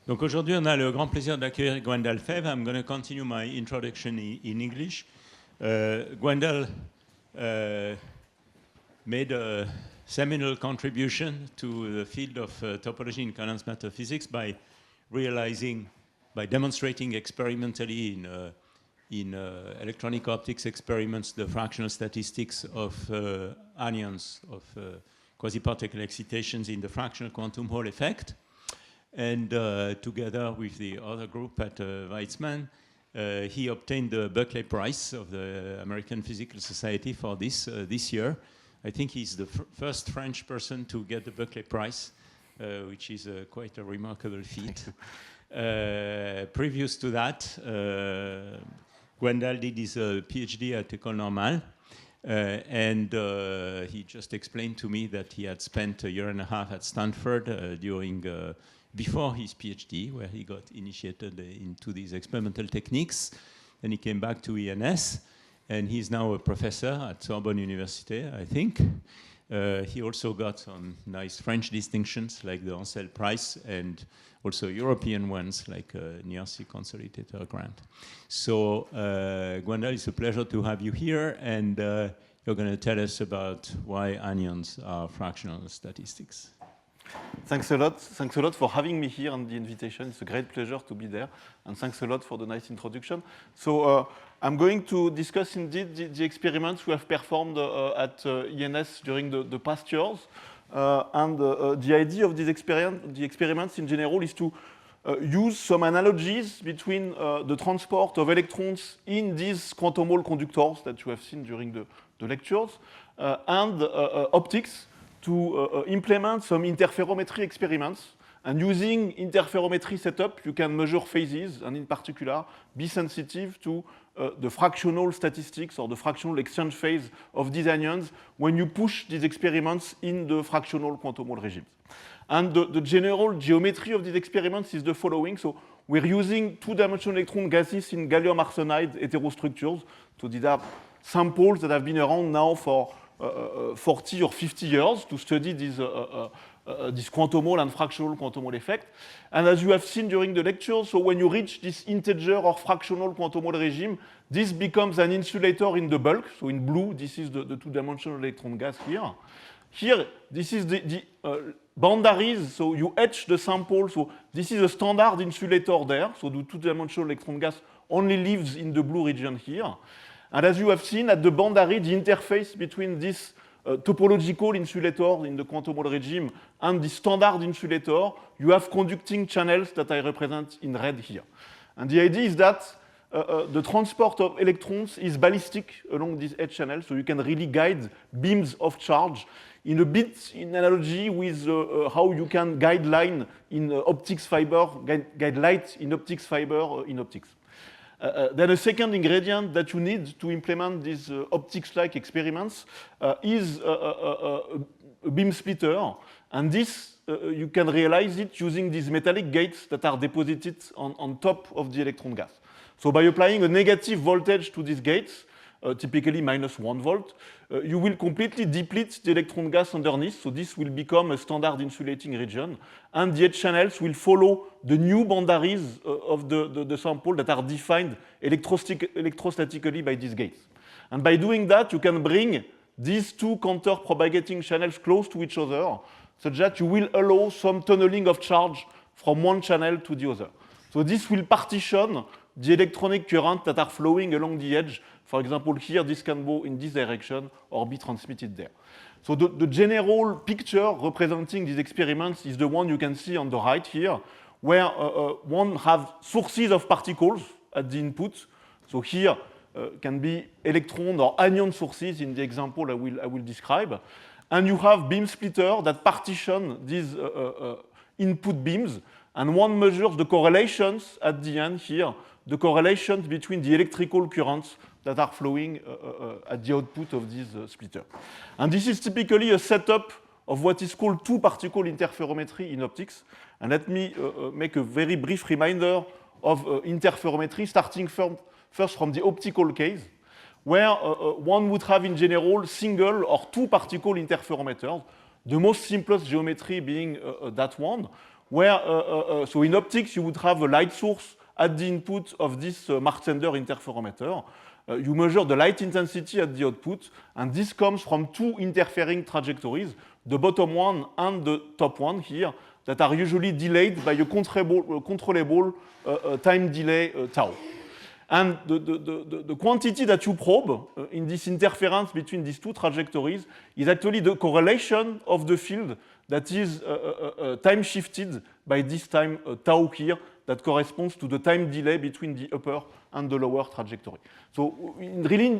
Donc aujourd'hui, on a le grand plaisir d'accueillir Gwendal Febvre. I'm going to continue my introduction in English. Gwendal made a seminal contribution to the field of topology in condensed matter physics by demonstrating experimentally in electronic optics experiments the fractional statistics of anyons of quasi-particle excitations in the fractional quantum Hall effect. And together with the other group at Weizmann, he obtained the Berkeley Prize of the American Physical Society for this year. I think he's the first French person to get the Berkeley Prize, which is quite a remarkable feat. Previous to that, Gwendal did his PhD at École Normale, and he just explained to me that he had spent a year and a half at Stanford before his PhD, where he got initiated into these experimental techniques. Then he came back to ENS, and he's now a professor at Sorbonne University, I think. He also got some nice French distinctions, like the Ancel Prize, and also European ones, like NIRC Consolidator Grant. So, Gwendal, it's a pleasure to have you here, and you're going to tell us about why anyons are fractional statistics. Thanks a lot. Thanks a lot for having me here and the invitation. It's a great pleasure to be there. And thanks a lot for the nice introduction. So I'm going to discuss indeed the experiments we have performed at ENS during the past years. The idea of the experiments in general is to use some analogies between the transport of electrons in these quantum Hall conductors that you have seen during the lectures and optics, to implement some interferometry experiments. And using interferometry setup, you can measure phases, and in particular, be sensitive to the fractional statistics or the fractional exchange phase of these anyons when you push these experiments in the fractional quantum Hall regimes. And the general geometry of these experiments is the following. So we're using two-dimensional electron gases in gallium arsenide heterostructures. So these are samples that have been around now for 40 or 50 years to study this quantum Hall and fractional quantum Hall effect. And as you have seen during the lecture, so when you reach this integer or fractional quantum Hall regime, this becomes an insulator in the bulk. So in blue, this is the two-dimensional electron gas here. Here, this is the boundaries, so you etch the sample. So this is a standard insulator there. So the two-dimensional electron gas only lives in the blue region here. And as you have seen, at the boundary, the interface between this topological insulator in the quantum Hall regime and the standard insulator, you have conducting channels that I represent in red here. And the idea is that the transport of electrons is ballistic along this edge channel, so you can really guide beams of charge in a bit in analogy with how you can guide line in optics fiber, guide light in optics fiber in optics. Then a second ingredient that you need to implement these optics-like experiments is a beam splitter. And this, you can realize it using these metallic gates that are deposited on top of the electron gas. So by applying a negative voltage to these gates, typically -1 volt, you will completely deplete the electron gas underneath. So this will become a standard insulating region. And the edge channels will follow the new boundaries of the sample that are defined electrostatically by these gates. And by doing that, you can bring these two counter-propagating channels close to each other, such that you will allow some tunneling of charge from one channel to the other. So this will partition the electronic current that are flowing along the edge. For example, here, this can go in this direction or be transmitted there. So the general picture representing these experiments is the one you can see on the right here, where one have sources of particles at the input. So here can be electron or anion sources in the example I will describe. And you have beam splitter that partition these input beams, and one measures the correlations at the end here, the correlations between the electrical currents that are flowing at the output of this splitter. And this is typically a setup of what is called two-particle interferometry in optics. And let me make a very brief reminder of interferometry, starting first from the optical case, where one would have in general single or two-particle interferometers, the most simplest geometry being that one, where, so in optics, you would have a light source at the input of this Mach-Zehnder interferometer. You measure the light intensity at the output, and this comes from two interfering trajectories, the bottom one and the top one here, that are usually delayed by a controllable time delay tau. And the quantity that you probe in this interference between these two trajectories is actually the correlation of the field that is time shifted by this time tau here that corresponds to the time delay between the upper and the lower trajectory. So really,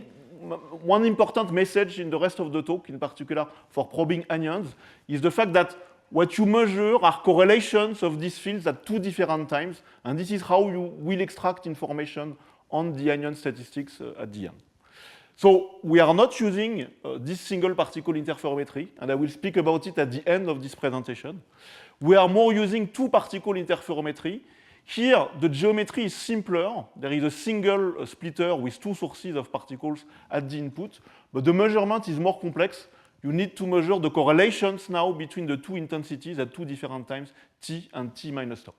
one important message in the rest of the talk, in particular for probing anyons, is the fact that what you measure are correlations of these fields at two different times, and this is how you will extract information on the anyon statistics at the end. So we are not using this single particle interferometry, and I will speak about it at the end of this presentation. We are more using two particle interferometry. Here, the geometry is simpler. There is a single splitter with two sources of particles at the input, but the measurement is more complex. You need to measure the correlations now between the two intensities at two different times, t and t minus tau.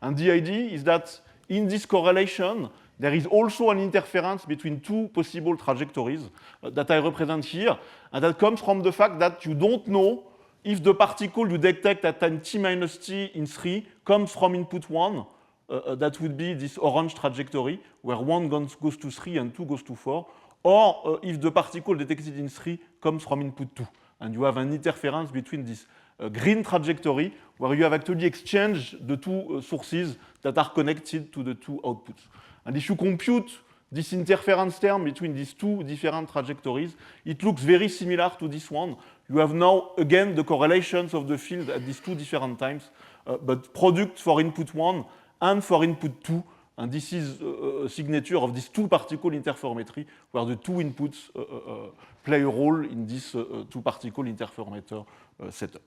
And the idea is that in this correlation, there is also an interference between two possible trajectories that I represent here, and that comes from the fact that you don't know if the particle you detect at time t minus t in 3 comes from input 1, that would be this orange trajectory, where 1 goes to 3 and 2 goes to 4, or if the particle detected in 3 comes from input 2. And you have an interference between this green trajectory, where you have actually exchanged the two sources that are connected to the two outputs. And if you compute this interference term between these two different trajectories, it looks very similar to this one. You have now, again, the correlations of the field at these two different times, but product for input 1 and for input 2, and this is a signature of this two-particle interferometry, where the two inputs play a role in this two-particle interferometer setup.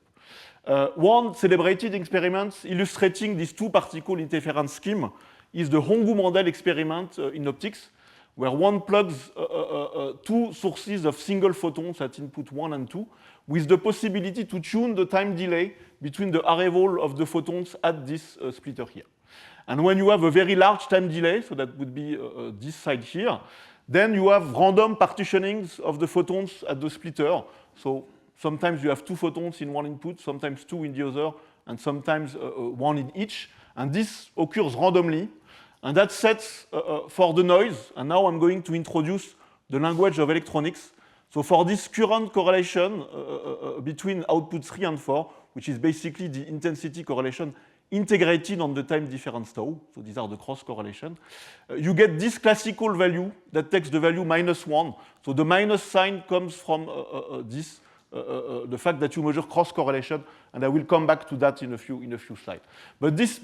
One celebrated experiment illustrating this two-particle interference scheme is the Hongou-Mandel experiment in optics, where one plugs two sources of single photons at input 1 and 2, with the possibility to tune the time delay between the arrival of the photons at this splitter here. And when you have a very large time delay, so that would be this side here, then you have random partitionings of the photons at the splitter. So sometimes you have two photons in one input, sometimes two in the other, and sometimes one in each. And this occurs randomly. And that sets for the noise. And now I'm going to introduce the language of electronics. So for this current correlation between output 3 and 4, which is basically the intensity correlation integrated on the time difference tau, so these are the cross correlation, you get this classical value that takes the value -1. So the minus sign comes from the fact that you measure cross correlation, and I will come back to that in a few slides. But this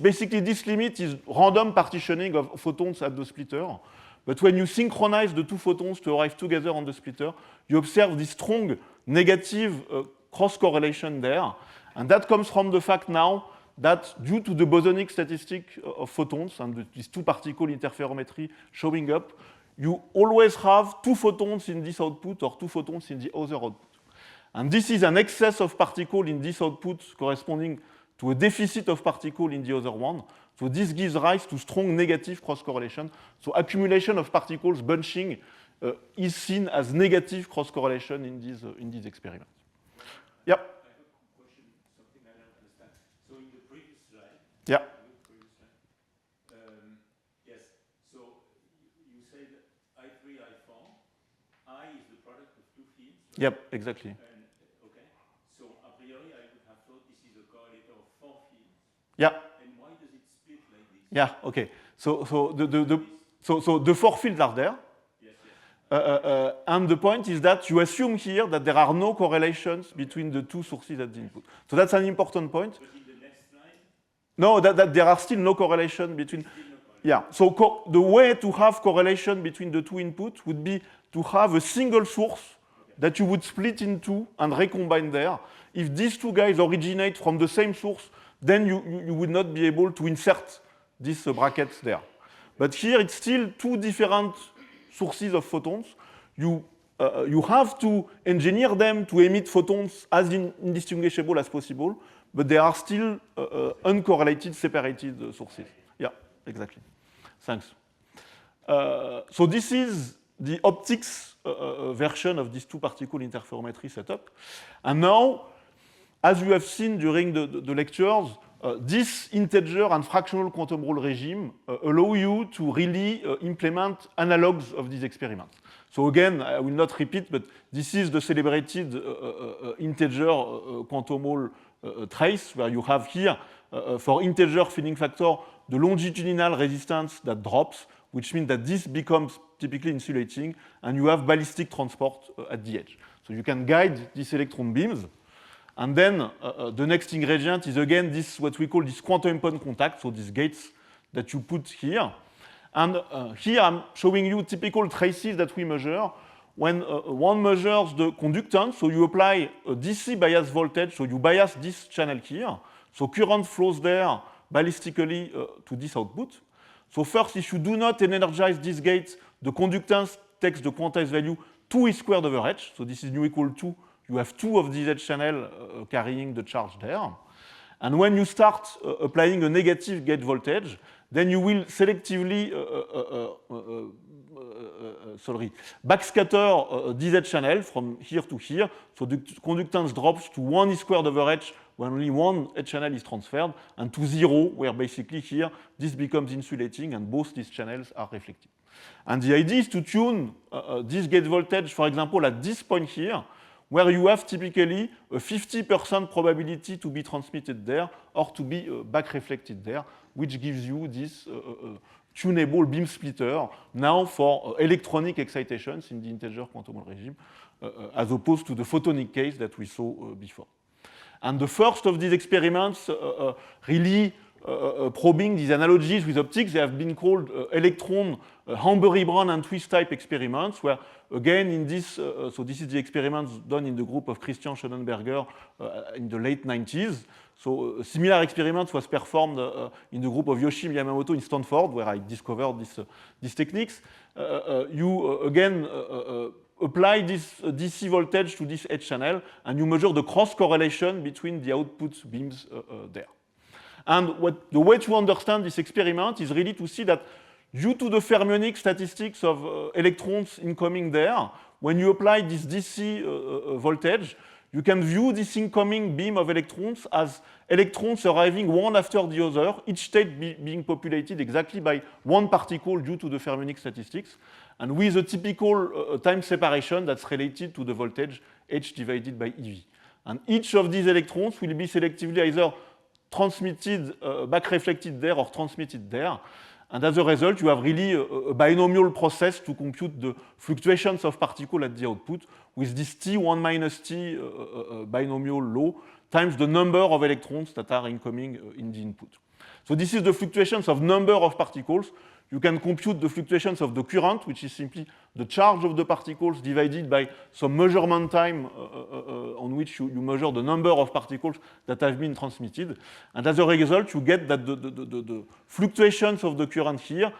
limit is random partitioning of photons at the splitter. But when you synchronize the two photons to arrive together on the splitter, you observe this strong negative cross correlation there, and that comes from the fact now that due to the bosonic statistic of photons and these two-particle interferometry showing up, you always have two photons in this output or two photons in the other output. And this is an excess of particle in this output corresponding to a deficit of particle in the other one. So this gives rise to strong negative cross-correlation. So accumulation of particles bunching is seen as negative cross-correlation in these experiments. Yep. Yeah. Yes. So you said I3, I4. I is the product of two fields. Right? Yep, exactly. And, okay. So a priori, I would have thought this is a correlator of four fields. Yeah. And why does it split like this? Yeah. Okay. So the four fields are there. Yes. Yes. And the point is that you assume here that there are no correlations between the two sources at the input. So that's an important point. But in the next slide, No, that there are still no correlation between. Yeah, so the way to have correlation between the two inputs would be to have a single source that you would split in two and recombine there. If these two guys originate from the same source, then you would not be able to insert these brackets there. But here it's still two different sources of photons. You have to engineer them to emit photons as indistinguishable as possible, but they are still uncorrelated, separated sources. Yeah, exactly. Thanks. So this is the optics version of this two-particle interferometry setup. And now, as you have seen during the lectures, this integer and fractional quantum Rolle regime allow you to really implement analogs of these experiments. So again, I will not repeat, but this is the celebrated integer quantum Rolle trace, where you have here, for integer filling factor, the longitudinal resistance that drops, which means that this becomes typically insulating, and you have ballistic transport at the edge. So you can guide these electron beams. And then the next ingredient is again this, what we call this quantum point contact, so these gates that you put here. And here I'm showing you typical traces that we measure. When one measures the conductance, so you apply a DC bias voltage, so you bias this channel here. So current flows there ballistically to this output. So first, if you do not energize this gate, the conductance takes the quantized value 2 is squared over h. So this is nu equal to, you have 2 of these edge channels carrying the charge there. And when you start applying a negative gate voltage, then you will selectively backscatter this edge channel from here to here. So the conductance drops to 1 is squared over h when only one edge channel is transferred, and to 0, where basically here this becomes insulating and both these channels are reflected. And the idea is to tune this gate voltage, for example, at this point here, where you have typically a 50% probability to be transmitted there or to be back reflected there, which gives you this tunable beam splitter now for electronic excitations in the integer quantum regime, as opposed to the photonic case that we saw before. And the first of these experiments really probing these analogies with optics, they have been called electron Hamburg-Brown and twist type experiments, where again in this, so this is the experiments done in the group of Christian Schönenberger in the late 90s. So a similar experiment was performed in the group of Yoshi Yamamoto in Stanford, where I discovered these techniques. You again apply this DC voltage to this edge channel, and you measure the cross correlation between the output beams there. And the way to understand this experiment is really to see that due to the fermionic statistics of electrons incoming there, when you apply this DC voltage, you can view this incoming beam of electrons as electrons arriving one after the other, each state being populated exactly by one particle due to the fermionic statistics, and with a typical time separation that's related to the voltage h divided by EV. And each of these electrons will be selectively either transmitted, back reflected there, or transmitted there. And as a result, you have really a binomial process to compute the fluctuations of particles at the output with this T1 minus T binomial law times the number of electrons that are incoming in the input. So this is the fluctuations of number of particles. You can compute the fluctuations of the current, which is simply the charge of the particles divided by some measurement time on which you measure the number of particles that have been transmitted. And as a result, you get that the fluctuations of the current here,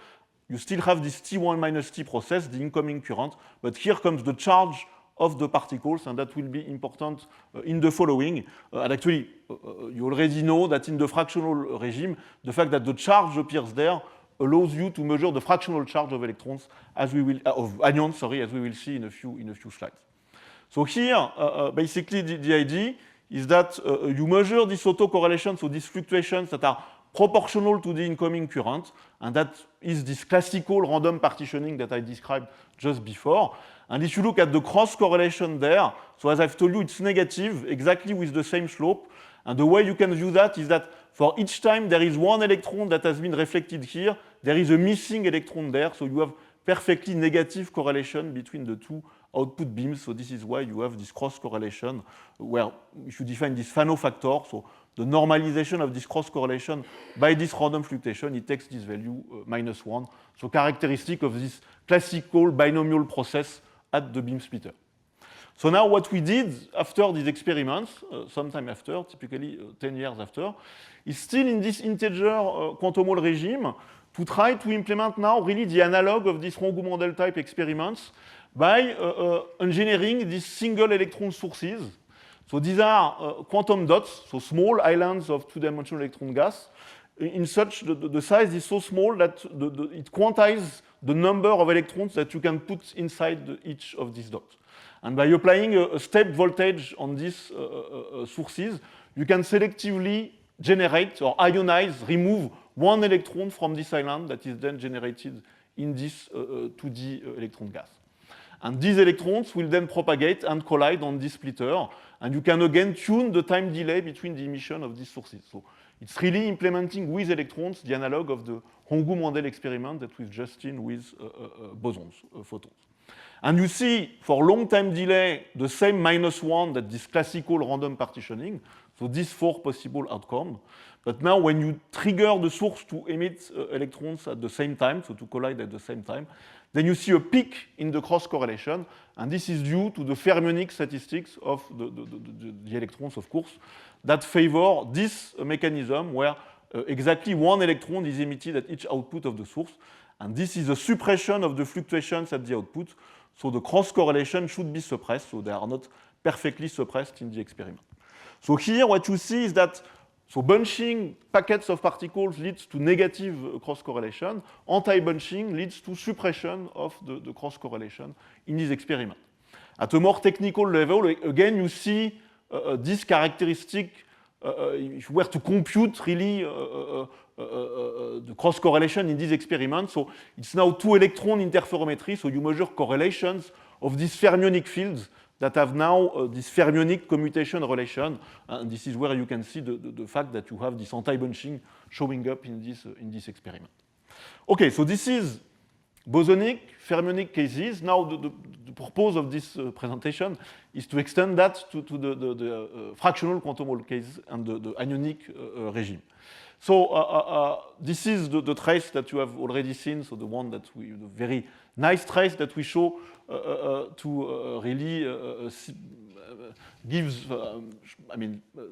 you still have this T1 minus T process, the incoming current, but here comes the charge of the particles, and that will be important in the following. And actually, you already know that in the fractional regime, the fact that the charge appears there allows you to measure the fractional charge of electrons, as we will, of anyons, sorry, as we will see in a few slides. So here, basically, the idea is that you measure this autocorrelation, so these fluctuations that are proportional to the incoming current, and that is this classical random partitioning that I described just before. And if you look at the cross correlation there, so as I've told you, it's negative, exactly with the same slope. And the way you can view that is that for each time there is one electron that has been reflected here, there is a missing electron there, so you have perfectly negative correlation between the two output beams. So this is why you have this cross correlation, where if you define this Fano factor, so the normalization of this cross correlation by this random fluctuation, it takes this value -1. So characteristic of this classical binomial process at the beam splitter. So now what we did after these experiments, sometime after, typically 10 years after, is still in this integer quantum Hall regime to try to implement now really the analog of these Rongout-Mendel type experiments by engineering these single electron sources. So these are quantum dots, so small islands of two-dimensional electron gas. In such, the size is so small that it quantizes the number of electrons that you can put inside each of these dots. And by applying a step voltage on these sources, you can selectively generate or ionize, remove one electron from this island that is then generated in this 2D electron gas. And these electrons will then propagate and collide on this splitter, and you can again tune the time delay between the emission of these sources. So it's really implementing with electrons the analog of the Rongout-Mendel experiment that we've just seen with bosons, photons. And you see, for long time delay, the same -1 that this classical random partitioning, so these 4 possible outcomes. But now when you trigger the source to emit electrons at the same time, so to collide at the same time, then you see a peak in the cross correlation, and this is due to the fermionic statistics of the electrons, of course, that favor this mechanism where exactly one electron is emitted at each output of the source, and this is a suppression of the fluctuations at the output, so the cross correlation should be suppressed, so they are not perfectly suppressed in the experiment. So here what you see is that so bunching packets of particles leads to negative cross correlation. Anti-bunching leads to suppression of the cross correlation in this experiment. At a more technical level, again, you see this characteristic. If you were to compute really the cross correlation in this experiment, so it's now 2-electron interferometry. So you measure correlations of these fermionic fields that have now this fermionic commutation relation. And this is where you can see the fact that you have this anti-bunching showing up in this experiment. Okay, so this is bosonic, fermionic cases. Now the purpose of this presentation is to extend that to the fractional quantum Hall case and the anionic regime. So this is the trace that you have already seen, so the one that the very nice trace that we show to really gives,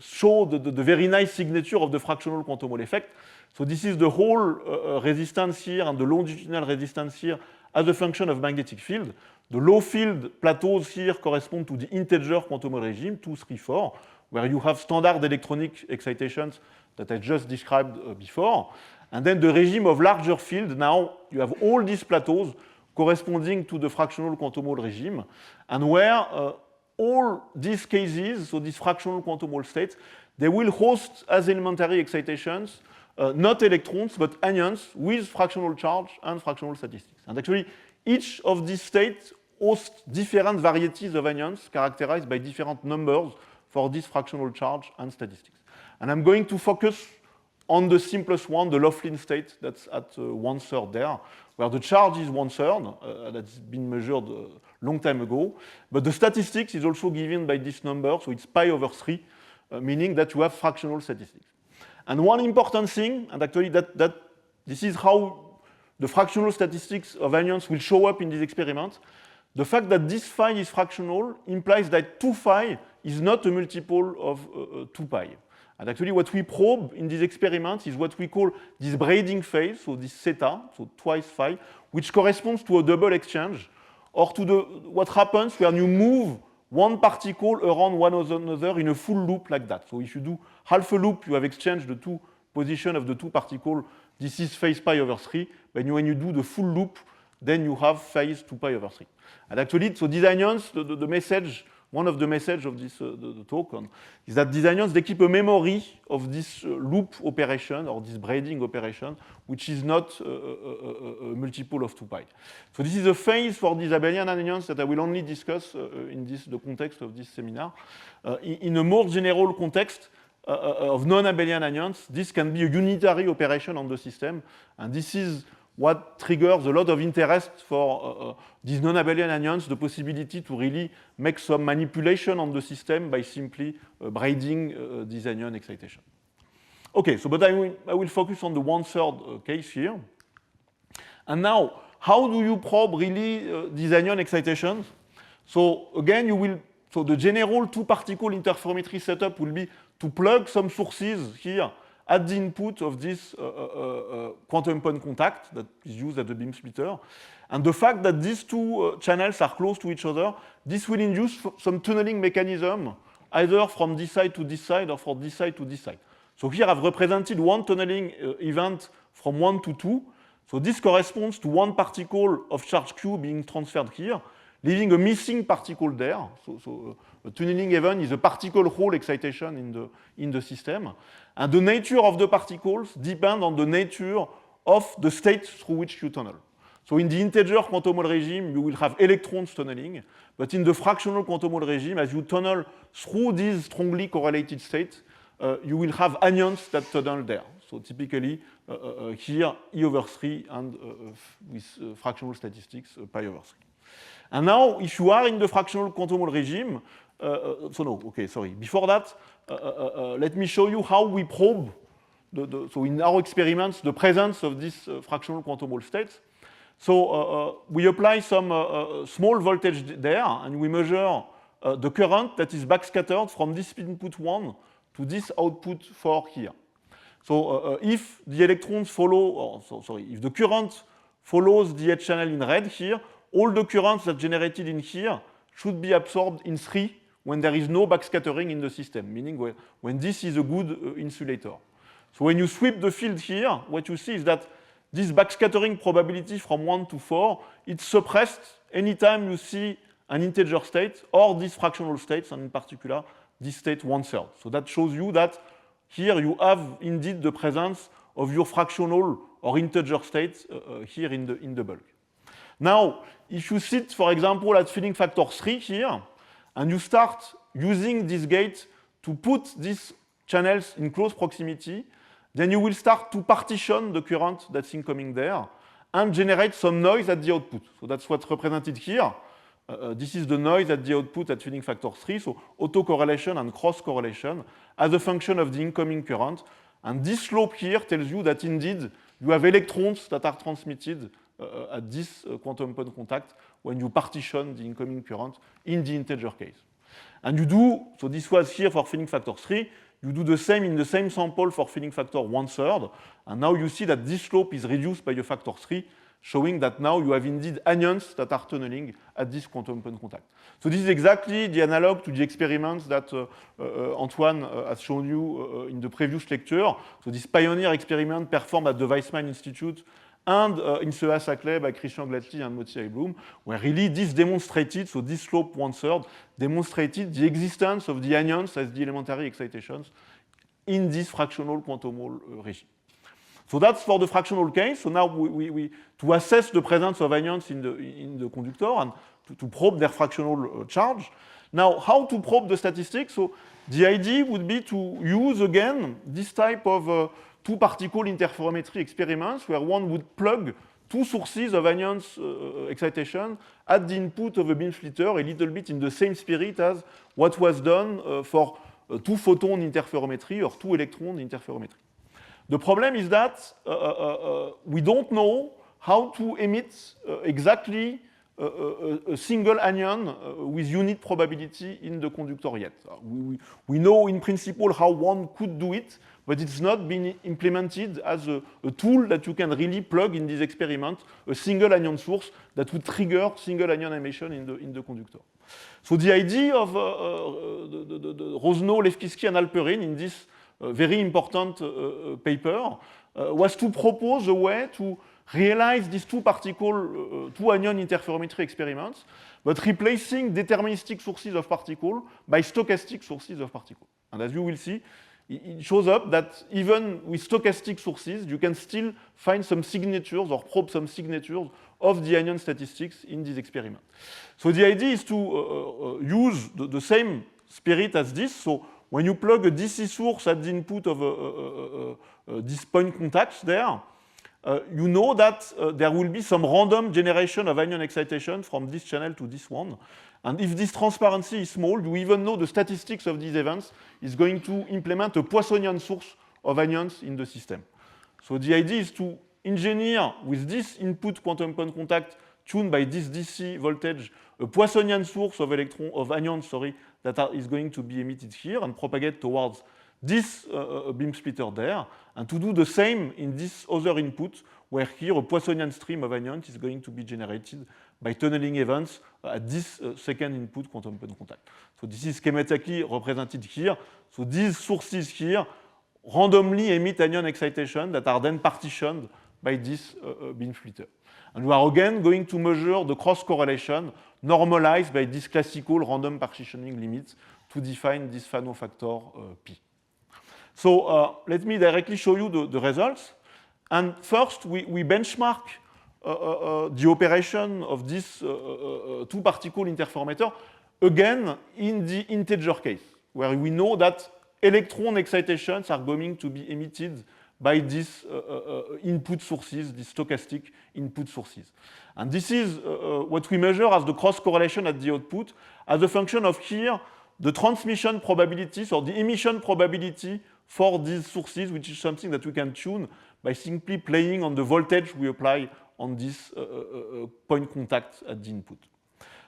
show the very nice signature of the fractional quantum Hall effect. So this is the whole resistance here and the longitudinal resistance here as a function of magnetic field. The low field plateaus here correspond to the integer quantum Hall regime, 2, 3, 4, where you have standard electronic excitations that I just described before. And then the regime of larger field, now you have all these plateaus corresponding to the fractional quantum Hall regime, and where all these cases, so these fractional quantum Hall states, they will host as elementary excitations not electrons, but anyons with fractional charge and fractional statistics. And actually, each of these states hosts different varieties of anyons characterized by different numbers for this fractional charge and statistics. And I'm going to focus on the simplest one, the Laughlin state that's at 1/3 there, where the charge is 1/3, that's been measured a long time ago. But the statistics is also given by this number, so it's pi/3, meaning that you have fractional statistics. And one important thing, and actually that this is how the fractional statistics of anyons will show up in this experiment, the fact that this phi is fractional implies that 2 phi is not a multiple of 2 pi. And actually what we probe in this experiment is what we call this braiding phase, so this theta, so twice phi, which corresponds to a double exchange, or to what happens when you move one particle around one another in a full loop like that. So if you do half a loop, you have exchanged the two positions of the two particles. This is phase pi/3. But when you do the full loop, then you have phase 2 pi/3. And actually, so these anyons, the message, one of the messages of this the talk is that these anyons, they keep a memory of this loop operation or this braiding operation, which is not a multiple of 2 pi. So this is a phase for these abelian anyons that I will only discuss in the context of this seminar. In a more general context of non-abelian anyons, this can be a unitary operation on the system, and this is what triggers a lot of interest for these non-abelian anions, the possibility to really make some manipulation on the system by simply braiding this anion excitation. Okay, so but I will focus on the 1/3 case here. And now, how do you probe really these anion excitations? So again, so the general two-particle interferometry setup will be to plug some sources here at the input of this quantum point contact that is used at the beam splitter. And the fact that these two channels are close to each other, this will induce some tunneling mechanism, either from this side to this side or from this side to this side. So here I've represented one tunneling event from 1 to 2. So this corresponds to one particle of charge Q being transferred here, leaving a missing particle there. So a tunneling event is a particle hole excitation in the system. And the nature of the particles depends on the nature of the state through which you tunnel. So in the integer quantum Hall regime, you will have electrons tunneling. But in the fractional quantum Hall regime, as you tunnel through these strongly correlated states, you will have anions that tunnel there. So typically, here, E/3 and with fractional statistics, pi/3. And now, if you are in the fractional quantum Hall regime, before that, let me show you how we probe, so in our experiments, the presence of these fractional quantum Hall states. So we apply some small voltage there, and we measure the current that is backscattered from this input 1 to this output 4 here. So if the electrons follow, if the current follows the H channel in red here, all the currents that generated in here should be absorbed in 3 when there is no backscattering in the system, meaning when this is a good insulator. So when you sweep the field here, what you see is that this backscattering probability from 1 to 4, it's suppressed anytime you see an integer state or these fractional states, and in particular, this state 1/3. So that shows you that here you have indeed the presence of your fractional or integer states here in the bulk. Now, if you sit, for example, at filling factor 3 here, and you start using this gate to put these channels in close proximity, then you will start to partition the current that's incoming there and generate some noise at the output. So that's what's represented here. This is the noise at the output at filling factor 3, so autocorrelation and cross-correlation as a function of the incoming current. And this slope here tells you that indeed you have electrons that are transmitted at this quantum point contact when you partition the incoming current in the integer case. And you do, so this was here for filling factor 3, you do the same in the same sample for filling factor 1/3, and now you see that this slope is reduced by a factor 3, showing that now you have indeed anions that are tunneling at this quantum point contact. So this is exactly the analog to the experiments that Antoine has shown you in the previous lecture. So this pioneer experiment performed at the Weizmann Institute and in CEA-SAC by Christian Glatli and Motihari Bloom, where really this demonstrated, so this slope 1/3 demonstrated the existence of the anions as the elementary excitations in this fractional quantum Hall regime. So that's for the fractional case. So now we to assess the presence of anions in the conductor and to probe their fractional charge. Now, how to probe the statistics? So the idea would be to use again this type of two-particle interferometry experiments where one would plug two sources of anions excitation at the input of a beam splitter, a little bit in the same spirit as what was done for two-photon interferometry or two-electron interferometry. The problem is that we don't know how to emit exactly a single anion with unit probability in the conductor yet. We know in principle how one could do it, but it's not been implemented as a tool that you can really plug in this experiment, a single anion source that would trigger single anion emission in the conductor. So the idea of the Rosno, Levkisky, and Alperin in this very important paper was to propose a way to realize these two anion interferometry experiments, but replacing deterministic sources of particles by stochastic sources of particles. And as you will see, it shows up that even with stochastic sources, you can still find some signatures or probe some signatures of the anion statistics in this experiment. So the idea is to use the same spirit as this. So when you plug a DC source at the input of these point contacts there, you know that there will be some random generation of anion excitation from this channel to this one. And if this transparency is small, you even know the statistics of these events is going to implement a Poissonian source of anions in the system. So the idea is to engineer with this input quantum point contact tuned by this DC voltage a Poissonian source of anions, that is going to be emitted here and propagate towards this beam splitter there, and to do the same in this other input, where here a Poissonian stream of anions is going to be generated by tunneling events at this second input quantum point contact. So this is schematically represented here. So these sources here randomly emit anion excitation that are then partitioned by this beam splitter. And we are again going to measure the cross correlation normalized by this classical random partitioning limits to define this Fano factor P. So let me directly show you the results. And first, we benchmark the operation of this two-particle interferometer, again, in the integer case, where we know that electron excitations are going to be emitted by these input sources, these stochastic input sources. And this is what we measure as the cross correlation at the output as a function of here, the transmission probabilities or the emission probability for these sources, which is something that we can tune by simply playing on the voltage we apply on this point contact at the input.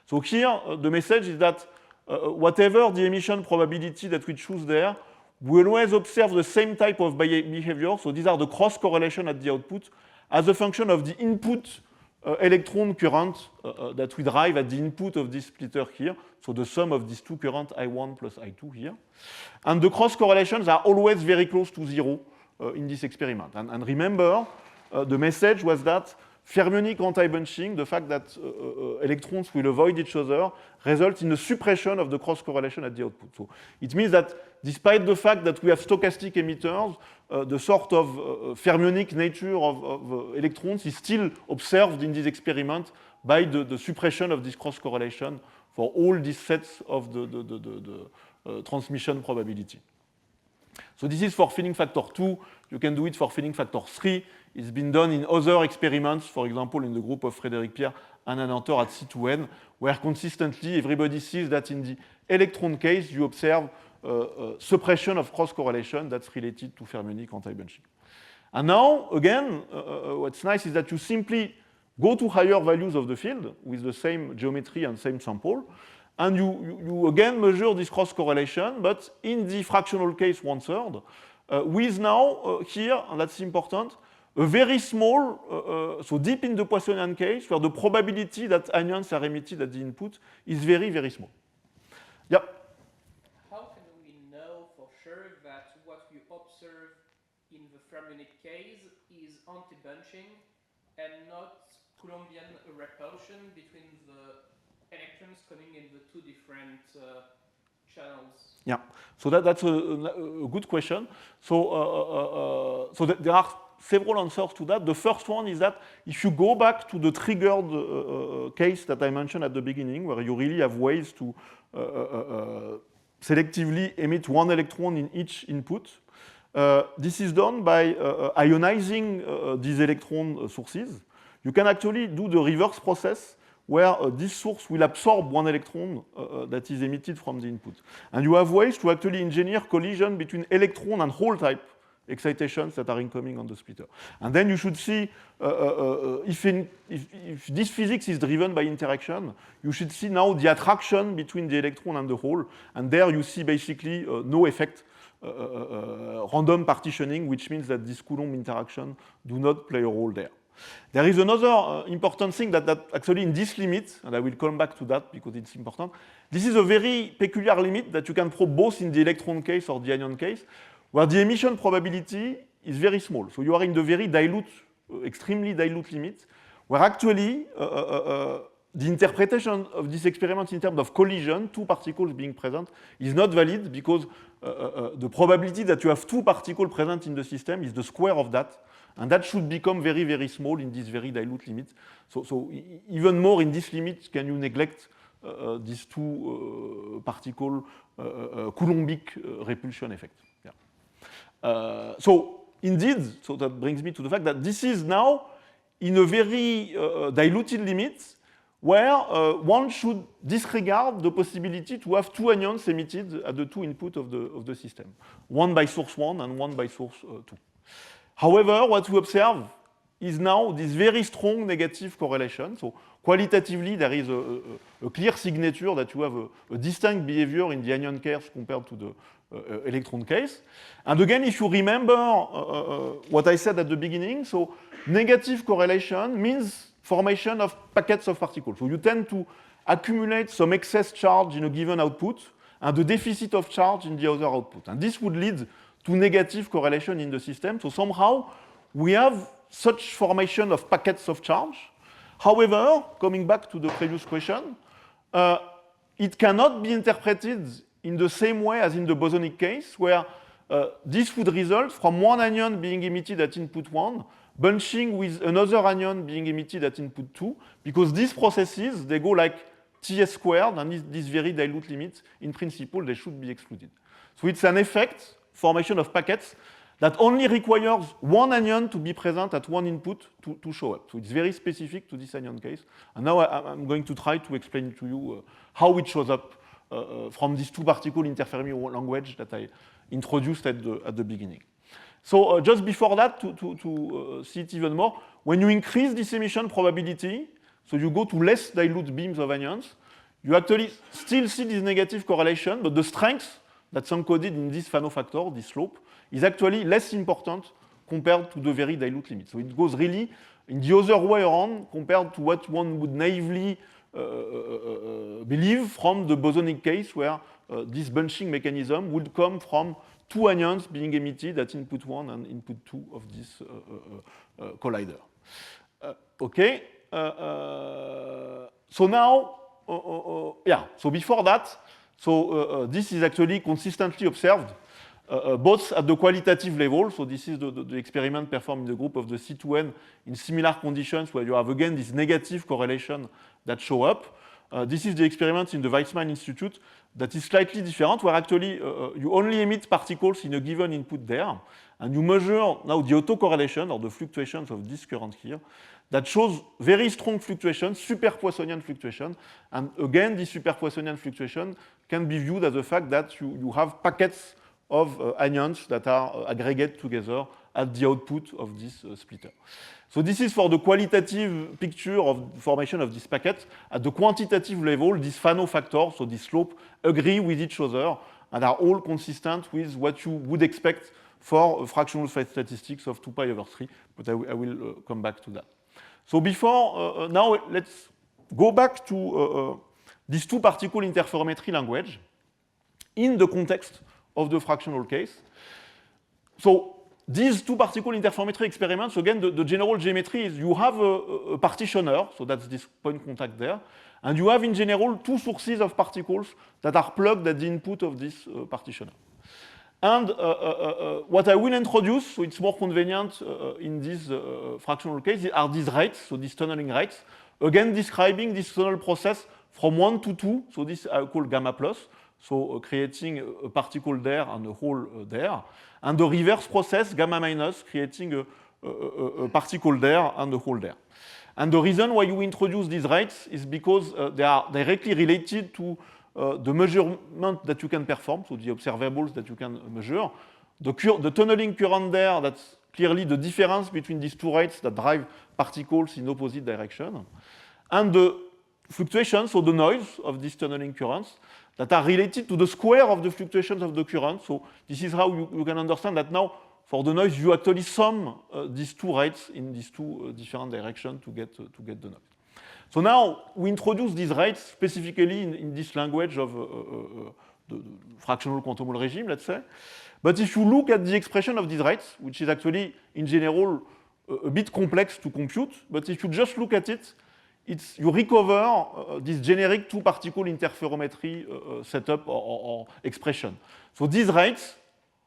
So here, the message is that whatever the emission probability that we choose there, we always observe the same type of behavior. So these are the cross correlation at the output as a function of the input electron current that we drive at the input of this splitter here. So the sum of these two currents, I1 plus I2 here. And the cross correlations are always very close to zero in this experiment. And remember, the message was that fermionic anti-bunching, the fact that electrons will avoid each other, results in a suppression of the cross correlation at the output. So it means that despite the fact that we have stochastic emitters, the sort of fermionic nature of electrons is still observed in this experiment by the suppression of this cross correlation for all these sets of the transmission probability. So this is for filling factor 2. You can do it for filling factor 3. It's been done in other experiments, for example, in the group of Frédéric Pierre and Anantor at C2N, where consistently everybody sees that in the electron case, you observe suppression of cross correlation that's related to fermionic anti-bunching. And now, again, what's nice is that you simply go to higher values of the field with the same geometry and same sample, and you again measure this cross correlation, but in the fractional case 1/3, with now here, and that's important, a very small, so deep in the Poissonian case, where the probability that anions are emitted at the input is very, very small. Yeah. How can we know for sure that what we observe in the fermionic case is anti-bunching and not Coulombian repulsion between the electrons coming in the two different channels? Yeah, so that's a good question. So, there are several answers to that. The first one is that if you go back to the triggered case that I mentioned at the beginning, where you really have ways to selectively emit one electron in each input, this is done by ionizing these electron sources. You can actually do the reverse process where this source will absorb one electron that is emitted from the input. And you have ways to actually engineer collision between electron and hole type excitations that are incoming on the splitter. And then you should see, if this physics is driven by interaction, you should see now the attraction between the electron and the hole. And there you see basically no effect, random partitioning, which means that this Coulomb interaction do not play a role there. There is another important thing that actually in this limit, and I will come back to that because it's important, this is a very peculiar limit that you can probe both in the electron case or the anion case, where the emission probability is very small. So you are in the very dilute, extremely dilute limit, where actually the interpretation of this experiment in terms of collision, two particles being present, is not valid because the probability that you have two particles present in the system is the square of that. And that should become very, very small in this very dilute limit. So even more in this limit can you neglect these two particle Coulombic repulsion effect. Yeah. So indeed, so that brings me to the fact that this is now in a very diluted limit where one should disregard the possibility to have two anions emitted at the two inputs of the system, one by source 1 and one by source 2. However, what we observe is now this very strong negative correlation. So qualitatively, there is a clear signature that you have a distinct behavior in the anion case compared to the electron case. And again, if you remember what I said at the beginning, so negative correlation means formation of packets of particles. So you tend to accumulate some excess charge in a given output and the deficit of charge in the other output. And this would lead to negative correlation in the system. So somehow we have such formation of packets of charge. However, coming back to the previous question, it cannot be interpreted in the same way as in the bosonic case, where this would result from one anion being emitted at input 1, bunching with another anion being emitted at input 2, because these processes, they go like Ts squared, and this very dilute limit, in principle, they should be excluded. So it's an effect, formation of packets, that only requires one anion to be present at one input to show up. So it's very specific to this anion case. And now I'm going to try to explain to you how it shows up from these two particle interferometry language that I introduced at the beginning. So just before that, to see it even more, when you increase this emission probability, so you go to less dilute beams of anions, you actually still see this negative correlation, but the strength that's encoded in this Fano factor, this slope, is actually less important compared to the very dilute limit. So it goes really in the other way around compared to what one would naively believe from the bosonic case, where this bunching mechanism would come from two anions being emitted at input 1 and input 2 of this collider. Okay. So now, so before that, this is actually consistently observed both at the qualitative level. So this is the experiment performed in the group of the C2N in similar conditions where you have again this negative correlation that show up. This is the experiment in the Weizmann Institute that is slightly different, where actually you only emit particles in a given input there, and you measure now the autocorrelation or the fluctuations of this current here that shows very strong fluctuations, super Poissonian fluctuation. And again, this super Poissonian fluctuation can be viewed as the fact that you have packets of anions that are aggregate together at the output of this splitter. So this is for the qualitative picture of formation of this packet. At the quantitative level, these Fano factors, so this slope, agree with each other and are all consistent with what you would expect for fractional phase statistics of 2 pi over 3, but I will come back to that. So before, now let's go back to these two particle interferometry language in the context of the fractional case. So these two particle interferometry experiments, again, the general geometry is you have a partitioner, so that's this point contact there, and you have in general two sources of particles that are plugged at the input of this partitioner. And what I will introduce, so it's more convenient in this fractional case, are these rates, so these tunneling rates, again describing this tunnel process from 1 to 2, so this I call gamma plus, so creating a particle there and a hole there, and the reverse process, gamma minus, creating a particle there and a hole there. And the reason why you introduce these rates is because they are directly related to the measurement that you can perform, so the observables that you can measure. The tunneling current there, that's clearly the difference between these two rates that drive particles in opposite direction. And the fluctuations, so the noise of these tunneling currents, that are related to the square of the fluctuations of the current. So this is how you can understand that now, for the noise, you actually sum these two rates in these two different directions to get the noise. So now we introduce these rates specifically in this language of the fractional quantum Hall regime, let's say. But if you look at the expression of these rates, which is actually in general a bit complex to compute, but if you just look at it, you recover this generic two particle interferometry setup or expression. So these rates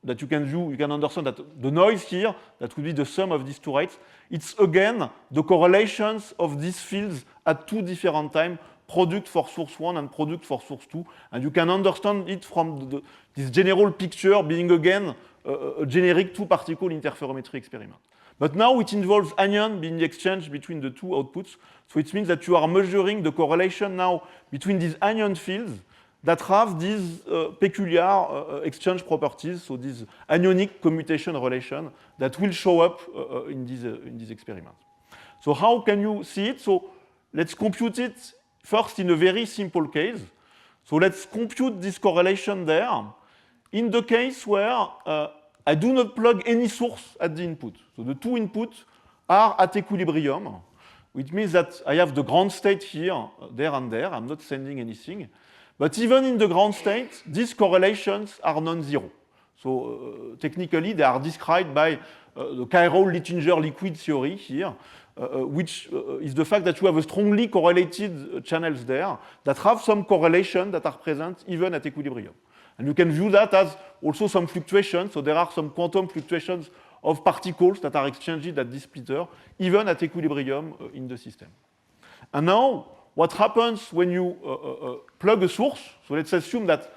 that you can view, you can understand that the noise here, that would be the sum of these two rates, it's again the correlations of these fields at two different times, product for source 1 and product for source 2. And you can understand it from this general picture being again a generic two-particle interferometry experiment. But now it involves anion being exchanged between the two outputs. So it means that you are measuring the correlation now between these anion fields that have these peculiar exchange properties, so this anionic commutation relation that will show up in these experiments. So how can you see it? So let's compute it first in a very simple case. So let's compute this correlation there in the case where I do not plug any source at the input. So the two inputs are at equilibrium, which means that I have the ground state here, there and there. I'm not sending anything. But even in the ground state, these correlations are non-zero. So technically, they are described by the chiral-Littinger liquid theory here, which is the fact that you have a strongly correlated channels there that have some correlation that are present even at equilibrium. And you can view that as also some fluctuations. So there are some quantum fluctuations of particles that are exchanged at this splitter, even at equilibrium in the system. And now, what happens when you plug a source? So let's assume that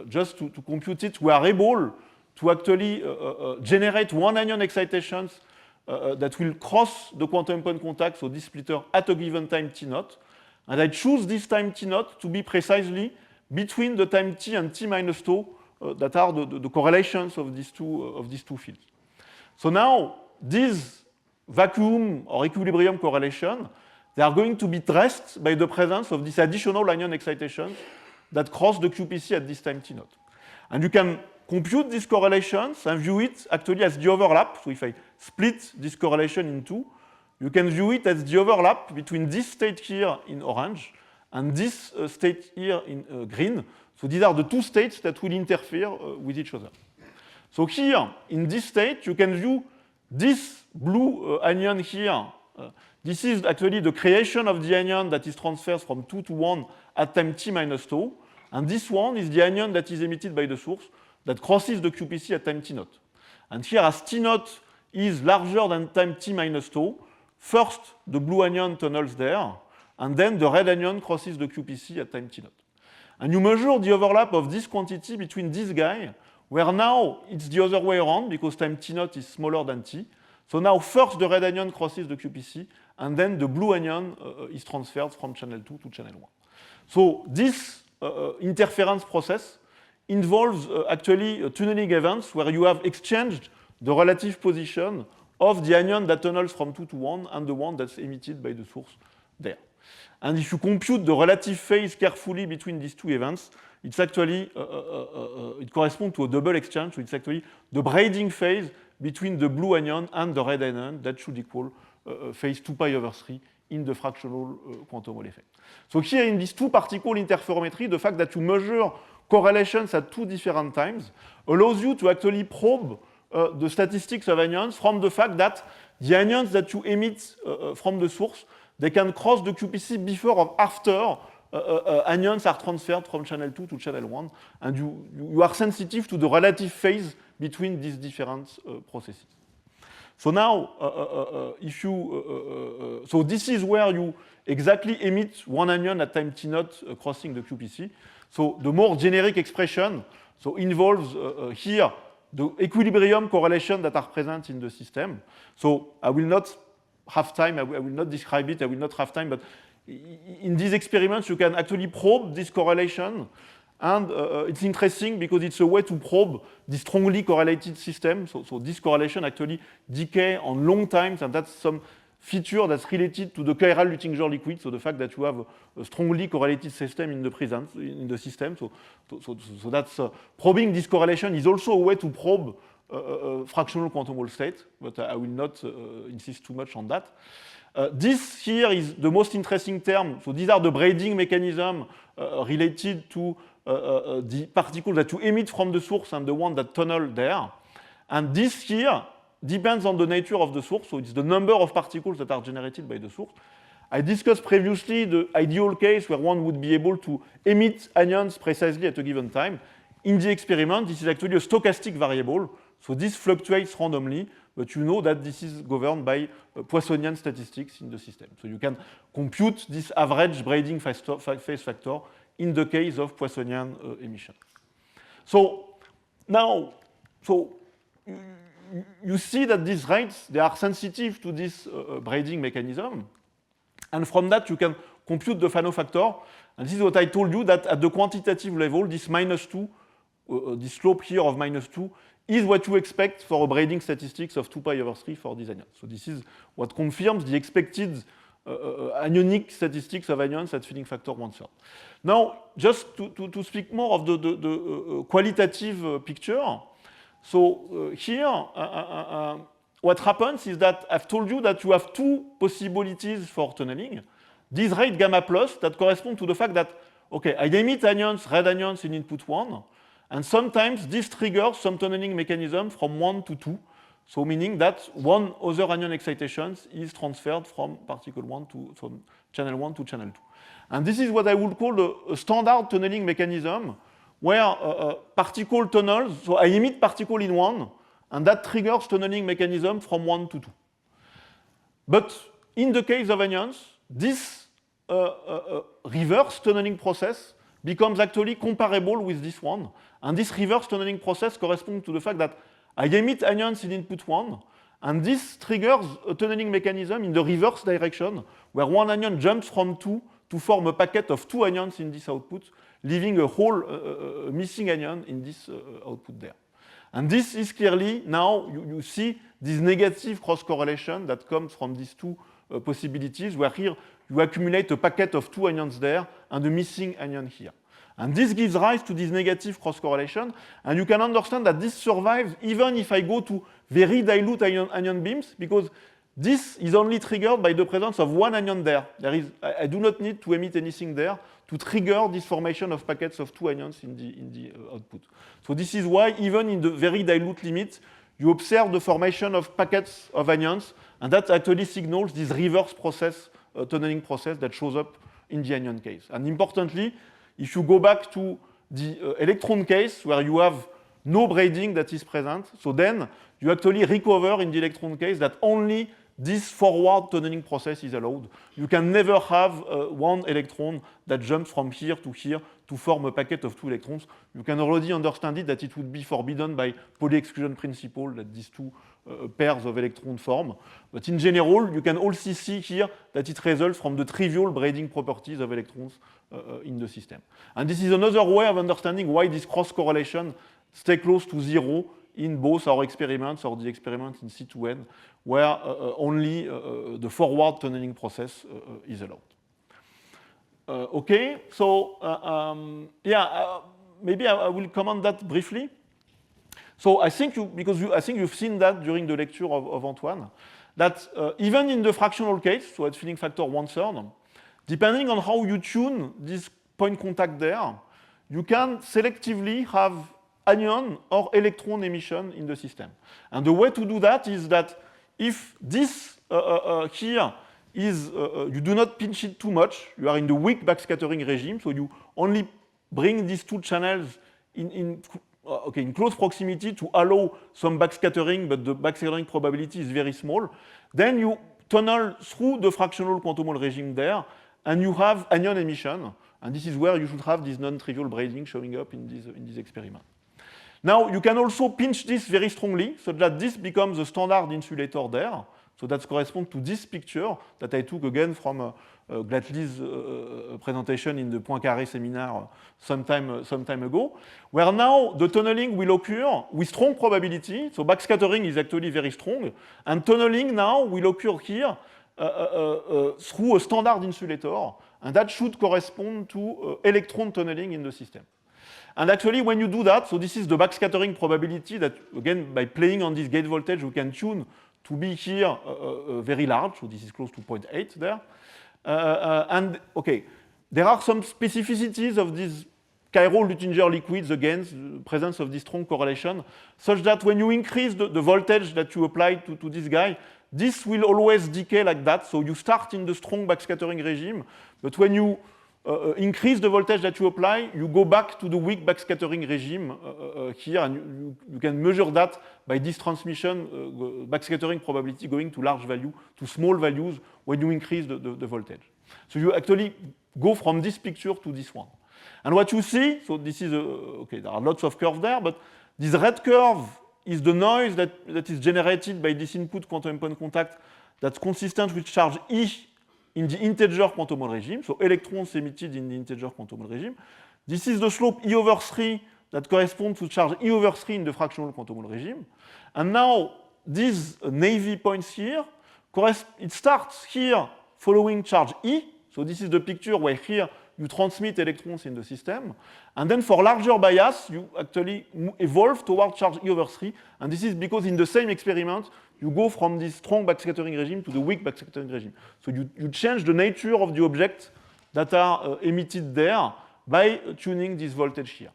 just to compute it, we are able to actually generate one anion excitations that will cross the quantum point contact, so this splitter, at a given time t0. And I choose this time t0 to be precisely between the time t and t minus tau that are the correlations of these two fields. So now, these vacuum or equilibrium correlation, they are going to be dressed by the presence of this additional anion excitation that cross the QPC at this time t0. And you can compute these correlations and view it actually as the overlap. So if I split this correlation in two, you can view it as the overlap between this state here in orange and this state here in green. So these are the two states that will interfere with each other. So here, in this state, you can view this blue anion here. This is actually the creation of the anion that is transferred from 2 to 1 at time t minus tau. And this one is the anion that is emitted by the source that crosses the QPC at time t0. And here, as t0 is larger than time t minus tau, first the blue anion tunnels there, and then the red anion crosses the QPC at time t0. And you measure the overlap of this quantity between this guy, where now it's the other way around because time t0 is smaller than t. So now first the red anion crosses the QPC, and then the blue anion is transferred from channel 2 to channel 1. So this interference process involves actually tunneling events where you have exchanged the relative position of the anion that tunnels from 2 to 1 and the one that's emitted by the source there. And if you compute the relative phase carefully between these two events, it's actually, it corresponds to a double exchange, so it's actually the braiding phase between the blue anion and the red anion that should equal phase 2 pi over 3 in the fractional quantum Hall effect. So here in this two-particle interferometry, the fact that you measure correlations at two different times allows you to actually probe the statistics of anions from the fact that the anions that you emit from the source, they can cross the QPC before or after anions are transferred from channel 2 to channel 1, and you are sensitive to the relative phase between these different processes. So now, so this is where you exactly emit one anion at time t0 crossing the QPC. So the more generic expression so involves here the equilibrium correlation that are present in the system. So I will not have time, I will not describe it, I will not have time, but in these experiments you can actually probe this correlation, and it's interesting because it's a way to probe this strongly correlated system. So this correlation actually decay on long times, and that's some feature that's related to the chiral-Luttinger liquid, so the fact that you have a strongly correlated system in the system. So that's probing this correlation is also a way to probe fractional quantum Hall state, but I will not insist too much on that. This here is the most interesting term. So these are the braiding mechanism related to the particles that you emit from the source and the one that tunnel there. And this here depends on the nature of the source, so it's the number of particles that are generated by the source. I discussed previously the ideal case where one would be able to emit anions precisely at a given time. In the experiment, this is actually a stochastic variable, so this fluctuates randomly, but you know that this is governed by Poissonian statistics in the system. So you can compute this average braiding phase factor in the case of Poissonian emission. So now, you see that these rates, they are sensitive to this braiding mechanism. And from that, you can compute the Fano factor. And this is what I told you, that at the quantitative level, this -2, this slope here of -2, is what you expect for a braiding statistics of 2π/3 for these anions. So this is what confirms the expected anionic statistics of anions at filling factor 1/3. Now, just to speak more of the qualitative picture, so here, what happens is that I've told you that you have two possibilities for tunneling. This rate gamma plus that correspond to the fact that, okay, I emit anions, red anions in input 1, and sometimes this triggers some tunneling mechanism from 1 to 2, so meaning that one other anion excitation is transferred from particle 1 to from channel 1 to channel 2. And this is what I would call a standard tunneling mechanism, where particle tunnels, so I emit particle in 1, and that triggers tunneling mechanism from 1 to 2. But in the case of anions, this reverse tunneling process becomes actually comparable with this one. And this reverse tunneling process corresponds to the fact that I emit anions in input 1, and this triggers a tunneling mechanism in the reverse direction, where one anion jumps from 2 to form a packet of 2 anions in this output, leaving a whole missing anion in this output there. And this is clearly, now you see this negative cross-correlation that comes from these two possibilities, where here you accumulate a packet of 2 anions there and a missing anion here. And this gives rise to this negative cross-correlation, and you can understand that this survives even if I go to very dilute anion beams, because this is only triggered by the presence of one anion there. I do not need to emit anything there to trigger this formation of packets of 2 anions in the output. So this is why even in the very dilute limit, you observe the formation of packets of anions, and that actually signals this reverse process, tunneling process that shows up in the anion case. And importantly, if you go back to the electron case where you have no braiding that is present, so then you actually recover in the electron case that only this forward tunneling process is allowed. You can never have one electron that jumps from here to form a packet of 2 electrons. You can already understand it that it would be forbidden by Pauli exclusion principle that these two pairs of electrons form. But in general, you can also see here that it results from the trivial braiding properties of electrons in the system. And this is another way of understanding why this cross-correlation stays close to 0 in both our experiments or the experiment in C2N, where only the forward tunneling process is allowed. Okay, so maybe I will comment that briefly. So I think I think you've seen that during the lecture of Antoine, that even in the fractional case, so at filling factor 1/3, depending on how you tune this point contact there, you can selectively have anion or electron emission in the system. And the way to do that is that if this here is, you do not pinch it too much, you are in the weak backscattering regime, so you only bring these two channels in close proximity to allow some backscattering, but the backscattering probability is very small. Then you tunnel through the fractional quantum Hall regime there, and you have anion emission, and this is where you should have this non-trivial braiding showing up in this experiment. Now, you can also pinch this very strongly, so that this becomes a standard insulator there. So that corresponds to this picture that I took again from Glatley's presentation in the Poincaré seminar some time ago, where now the tunneling will occur with strong probability. So backscattering is actually very strong, and tunneling now will occur here through a standard insulator, and that should correspond to electron tunneling in the system. And actually, when you do that, so this is the backscattering probability that, again, by playing on this gate voltage, we can tune to be here very large. So this is close to 0.8 there. And okay, there are some specificities of these chiral Luttinger liquids against the presence of this strong correlation, such that when you increase the voltage that you apply to this guy, this will always decay like that. So you start in the strong backscattering regime, but when you increase the voltage that you apply, you go back to the weak backscattering regime here, and you can measure that by this transmission backscattering probability going to large value, to small values when you increase the voltage. So you actually go from this picture to this one. And what you see, so this is, okay, there are lots of curves there, but this red curve is the noise that is generated by this input quantum point contact that's consistent with charge E in the integer quantum Hall regime, so electrons emitted in the integer quantum Hall regime. This is the slope E over 3 that corresponds to charge E over 3 in the fractional quantum Hall regime. And now these navy points here, it starts here following charge E. So this is the picture where here you transmit electrons in the system. And then for larger bias, you actually evolve toward charge E over 3. And this is because in the same experiment, you go from this strong backscattering regime to the weak backscattering regime. So you change the nature of the objects that are emitted there by tuning this voltage here.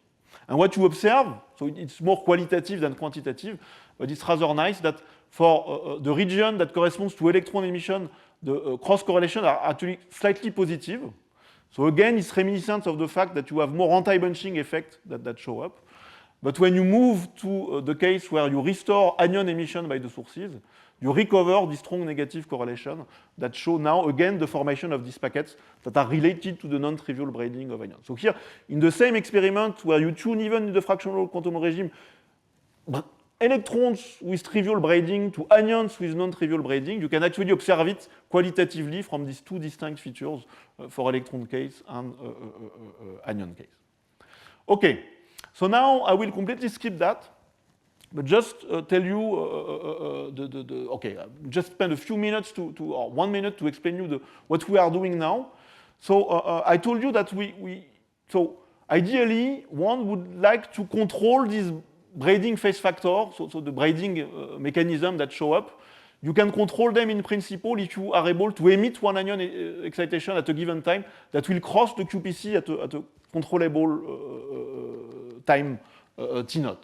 And what you observe, so it's more qualitative than quantitative, but it's rather nice that for the region that corresponds to electron emission, the cross correlation are actually slightly positive. So again, it's reminiscent of the fact that you have more anti-bunching effects that show up. But when you move to the case where you restore anion emission by the sources, you recover the strong negative correlation that show now again the formation of these packets that are related to the non-trivial braiding of ions. So here, in the same experiment where you tune even in the fractional quantum regime, electrons with trivial braiding to anions with non-trivial braiding, you can actually observe it qualitatively from these two distinct features for electron case and anion case. Okay, so now I will completely skip that, but just tell you, okay, just spend a few minutes or 1 minute to explain you what we are doing now. So I told you that so ideally, one would like to control these braiding phase factor, so the braiding mechanism that show up. You can control them in principle if you are able to emit one anion excitation at a given time that will cross the QPC at a controllable time T0.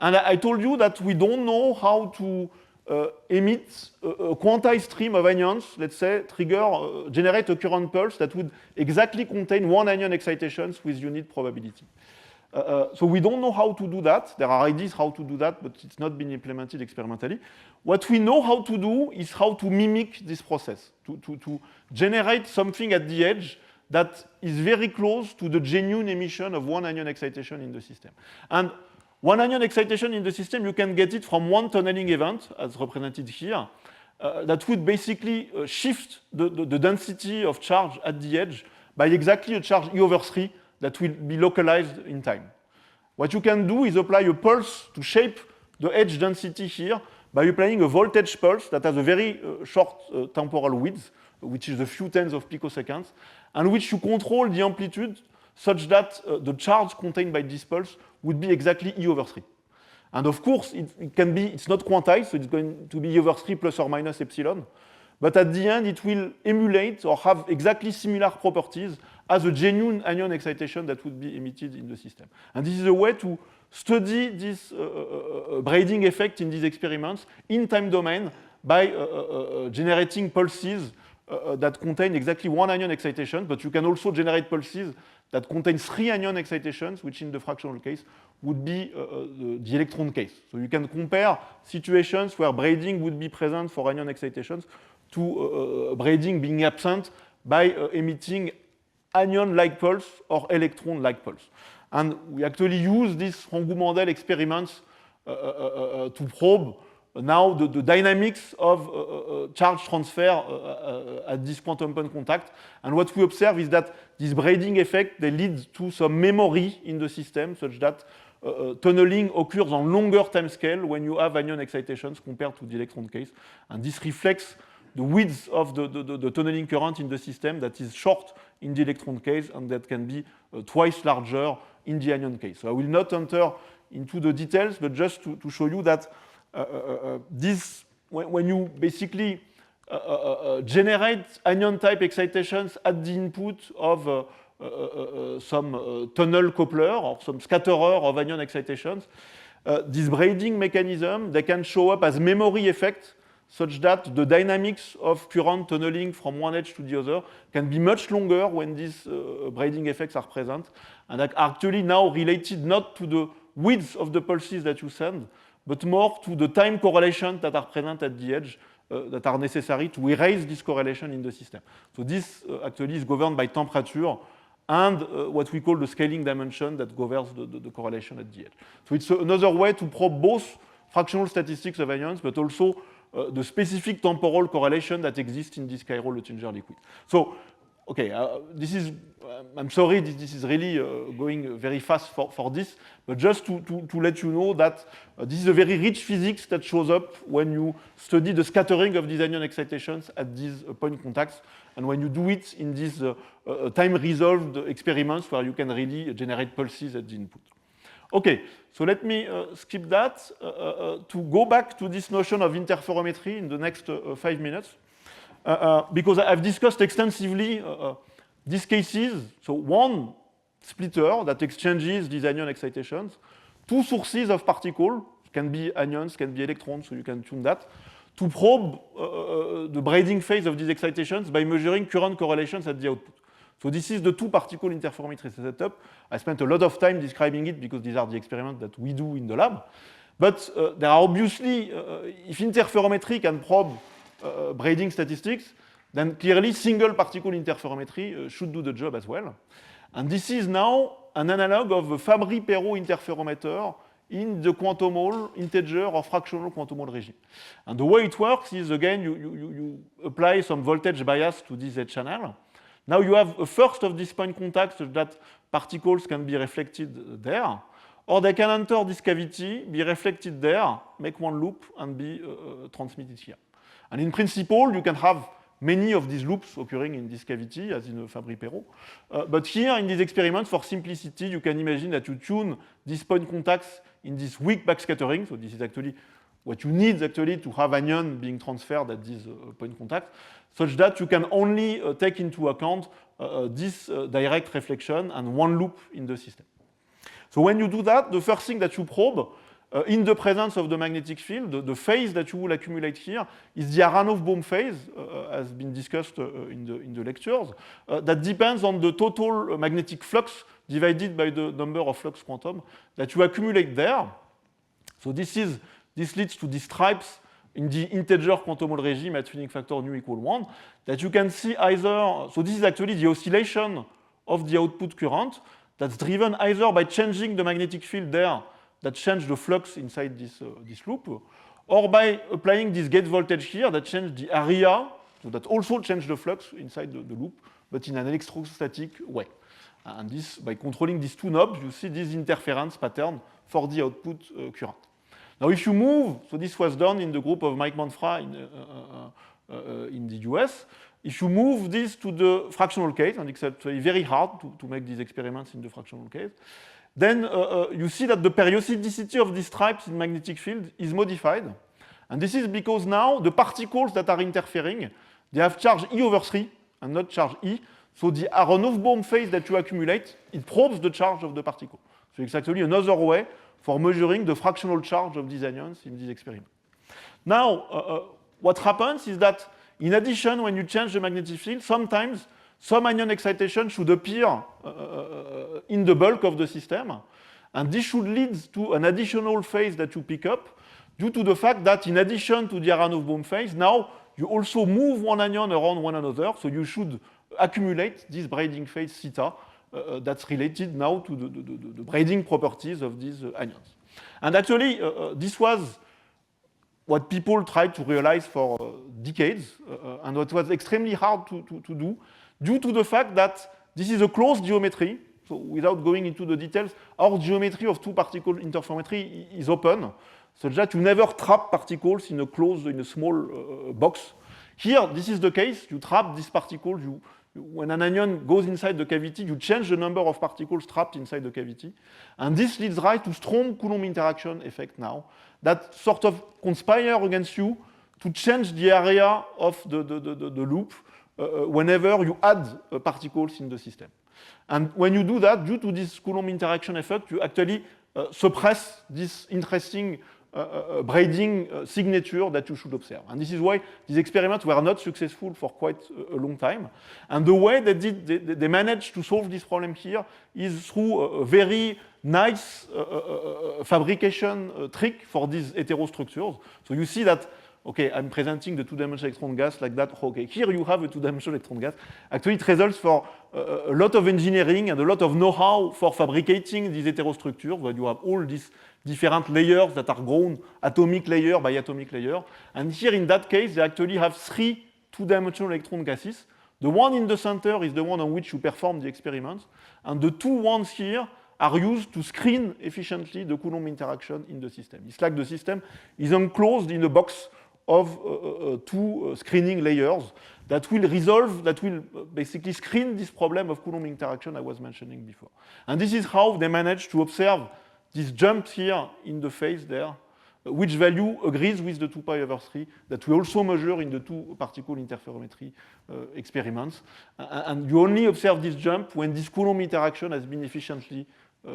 And I told you that we don't know how to emit a quantized stream of anions, let's say, generate a current pulse that would exactly contain one anion excitations with unit probability. So we don't know how to do that. There are ideas how to do that, but it's not been implemented experimentally. What we know how to do is how to mimic this process, to generate something at the edge that is very close to the genuine emission of one anion excitation in the system. And one anion excitation in the system, you can get it from one tunneling event, as represented here, that would basically shift the density of charge at the edge by exactly a charge E over 3 that will be localized in time. What you can do is apply a pulse to shape the edge density here by applying a voltage pulse that has a very short temporal width, which is a few tens of picoseconds, and which you control the amplitude such that the charge contained by this pulse would be exactly E over 3. And of course, it's not quantized, so it's going to be E over 3 plus or minus epsilon. But at the end, it will emulate or have exactly similar properties as a genuine anion excitation that would be emitted in the system. And this is a way to study this braiding effect in these experiments in time domain by generating pulses that contain exactly one anion excitation, but you can also generate pulses that contain 3 anion excitations, which in the fractional case would be the electron case. So you can compare situations where braiding would be present for anion excitations to braiding being absent by emitting anion-like pulse or electron-like pulse. And we actually use these Rangou-Mendel experiments to probe now the dynamics of charge transfer at this quantum point contact. And what we observe is that this braiding effect, they lead to some memory in the system such that tunneling occurs on longer time scale when you have anion excitations compared to the electron case. And this reflects the width of the tunneling current in the system that is short in the electron case and that can be twice larger in the anion case. So I will not enter into the details, but just to show you that when you basically generate anion-type excitations at the input of some tunnel coupler or some scatterer of anion excitations, this braiding mechanism, they can show up as memory effects such that the dynamics of current tunneling from one edge to the other can be much longer when these braiding effects are present, and are actually now related not to the width of the pulses that you send, but more to the time correlations that are present at the edge that are necessary to erase this correlation in the system. So this actually is governed by temperature and what we call the scaling dimension that governs the correlation at the edge. So it's another way to probe both fractional statistics of ions, but also the specific temporal correlation that exists in this chiral Oettinger liquid. So, okay, this is, I'm sorry, this is really going very fast for this, but just to let you know that this is a very rich physics that shows up when you study the scattering of these anion excitations at these point contacts, and when you do it in these time-resolved experiments where you can really generate pulses at the input. Okay, so let me skip that to go back to this notion of interferometry in the next 5 minutes. Because I've discussed extensively these cases. So one splitter that exchanges these anion excitations, two sources of particles, can be anions, can be electrons, so you can tune that, to probe the braiding phase of these excitations by measuring current correlations at the output. So this is the two-particle interferometry setup. I spent a lot of time describing it because these are the experiments that we do in the lab. But there are obviously, if interferometry can probe braiding statistics, then clearly single particle interferometry should do the job as well. And this is now an analog of the Fabry-Perot interferometer in the quantum Hall integer or fractional quantum Hall regime. And the way it works is, again, you apply some voltage bias to this edge channel. Now you have a first of these point contacts such that particles can be reflected there, or they can enter this cavity, be reflected there, make one loop, and be transmitted here. And in principle, you can have many of these loops occurring in this cavity, as in a Fabry-Perot. But here, in these experiments, for simplicity, you can imagine that you tune these point contacts in this weak backscattering. So this is actually what you need actually to have anion being transferred at these point contacts, such that you can only take into account this direct reflection and one loop in the system. So when you do that, the first thing that you probe, in the presence of the magnetic field, the phase that you will accumulate here is the Aharonov-Bohm phase, as been discussed in the lectures, that depends on the total magnetic flux divided by the number of flux quantum that you accumulate there. So this leads to these stripes in the integer quantum Hall regime at tuning factor nu equal 1, that you can see either, so this is actually the oscillation of the output current that's driven either by changing the magnetic field there that change the flux inside this loop, or by applying this gate voltage here that change the area, so that also change the flux inside the loop, but in an electrostatic way. And this, by controlling these two knobs, you see this interference pattern for the output current. Now, if you move, so this was done in the group of Mike Manfra in the US. If you move this to the fractional case, and it's actually very hard to make these experiments in the fractional case, then you see that the periodicity of these stripes in magnetic field is modified. And this is because now the particles that are interfering, they have charge E over 3 and not charge E. So the Aharonov-Bohm phase that you accumulate, it probes the charge of the particle. So it's actually another way for measuring the fractional charge of these anions in this experiment. Now, what happens is that in addition, when you change the magnetic field, sometimes some anion excitation should appear in the bulk of the system, and this should lead to an additional phase that you pick up due to the fact that in addition to the Aharonov-Bohm phase, now you also move one anion around one another, so you should accumulate this braiding phase theta that's related now to the braiding properties of these anions. And actually, this was what people tried to realize for decades, and what was extremely hard to do, due to the fact that this is a closed geometry. So without going into the details, our geometry of two-particle interferometry is open, such that you never trap particles in a small box. Here, this is the case. You trap these particles. When an anion goes inside the cavity, you change the number of particles trapped inside the cavity. And this leads right to strong Coulomb interaction effect now that sort of conspire against you to change the area of the loop whenever you add particles in the system. And when you do that, due to this Coulomb interaction effect, you actually suppress this interesting braiding signature that you should observe. And this is why these experiments were not successful for quite a long time. And the way they managed to solve this problem here is through a very nice fabrication trick for these heterostructures. So you see that, okay, I'm presenting the two-dimensional electron gas like that. Okay, here you have a two-dimensional electron gas. Actually, it results for a lot of engineering and a lot of know-how for fabricating these heterostructures, where you have all these different layers that are grown atomic layer by atomic layer. And here, in that case, they actually have 3 two-dimensional electron gases. The one in the center is the one on which you perform the experiments, and the 2 ones here are used to screen efficiently the Coulomb interaction in the system. It's like the system is enclosed in a box of 2 screening layers that will resolve, that will basically screen this problem of Coulomb interaction I was mentioning before. And this is how they managed to observe these jumps here in the phase there, which value agrees with the 2 pi over 3 that we also measure in the 2 particle interferometry experiments. And you only observe this jump when this Coulomb interaction has been efficiently